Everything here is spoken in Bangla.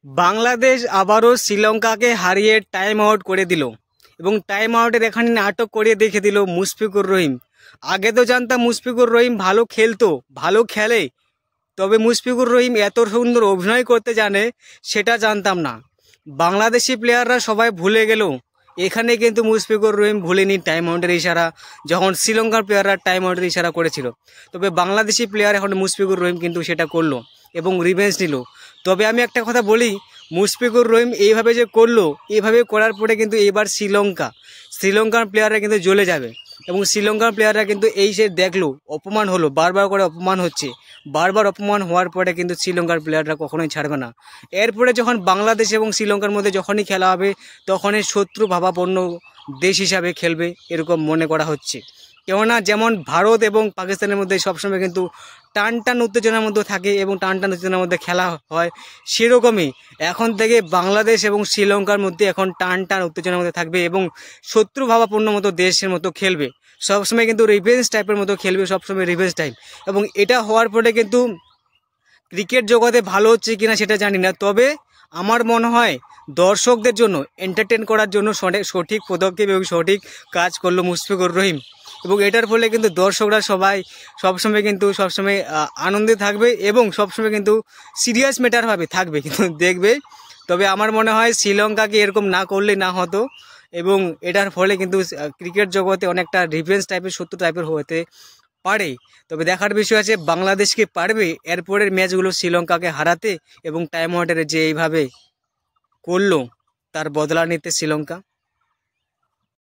বাংলাদেশ আবারও শ্রীলঙ্কাকে হারিয়ে টাইম আউট করে দিল এবং টাইম আউটের এখানে নাটক করে দেখে দিল মুশফিকুর রহিম। আগে তো জানতাম মুশফিকুর রহিম ভালো খেলতো, ভালো খেলে, তবে মুশফিকুর রহিম এত সুন্দর অভিনয় করতে জানে সেটা জানতাম না। বাংলাদেশি প্লেয়াররা সবাই ভুলে গেল, এখানে কিন্তু মুশফিকুর রহিম ভুলেনি টাইম আউটের ইশারা, যখন শ্রীলঙ্কার প্লেয়াররা টাইম আউটের ইশারা করেছিল। তবে বাংলাদেশি প্লেয়ার এখন মুশফিকুর রহিম কিন্তু সেটা করলো এবং রিভেঞ্জ নিল। তবে আমি একটা কথা বলি, মুশফিকুর রহিম এইভাবে যে করলো, এইভাবে করার পরে কিন্তু এবার শ্রীলঙ্কার প্লেয়াররা কিন্তু জ্বলে যাবে এবং শ্রীলঙ্কার প্লেয়াররা কিন্তু এই সে দেখলো অপমান হলো, বারবার করে অপমান হচ্ছে, বারবার অপমান হওয়ার পরে কিন্তু শ্রীলঙ্কার প্লেয়াররা কখনোই ছাড়বে না। এরপরে যখন বাংলাদেশ এবং শ্রীলঙ্কার মধ্যে যখনই খেলা হবে তখনই শত্রু ভাবাপন্ন দেশ হিসাবে খেলবে এরকম মনে করা হচ্ছে। কেননা যেমন ভারত এবং পাকিস্তানের মধ্যে সবসময় কিন্তু টান টান উত্তেজনার মধ্যে থাকে এবং টান টান উত্তেজনার মধ্যে খেলা হয়, সেরকমই এখন থেকে বাংলাদেশ এবং শ্রীলঙ্কার মধ্যে এখন টান টান উত্তেজনার মধ্যে থাকবে এবং শত্রু ভাবাপন্ন মতো দেশের মতো খেলবে, সবসময় কিন্তু রিভেঞ্জ টাইপের মতো খেলবে, সবসময় রিভেঞ্জ টাইপ। এবং এটা হওয়ার পরে কিন্তু ক্রিকেট জগতে ভালো হচ্ছে কিনা সেটা জানি না, তবে আমার মনে হয় দর্শকদের জন্য এন্টারটেন করার জন্য সঠিক পদক্ষেপ এবং সঠিক কাজ করলো মুশফিকুর রহিম। এবং এটার ফলে কিন্তু দর্শকরা সবসময় আনন্দে থাকবে এবং সবসময় কিন্তু সিরিয়াস ম্যাটারভাবে থাকবে কিন্তু দেখবে। তবে আমার মনে হয় শ্রীলঙ্কাকে এরকম না করলে না হতো এবং এটার ফলে কিন্তু ক্রিকেট জগতে অনেকটা রিভেঞ্জ টাইপের শত্রু টাইপের হতে পারে। তবে দেখার বিষয় আছে বাংলাদেশকে পারবে এরপরের ম্যাচগুলো শ্রীলঙ্কাকে হারাতে এবং টাইম আউটের যে এইভাবে করলো তার বদলা নিতে শ্রীলঙ্কা।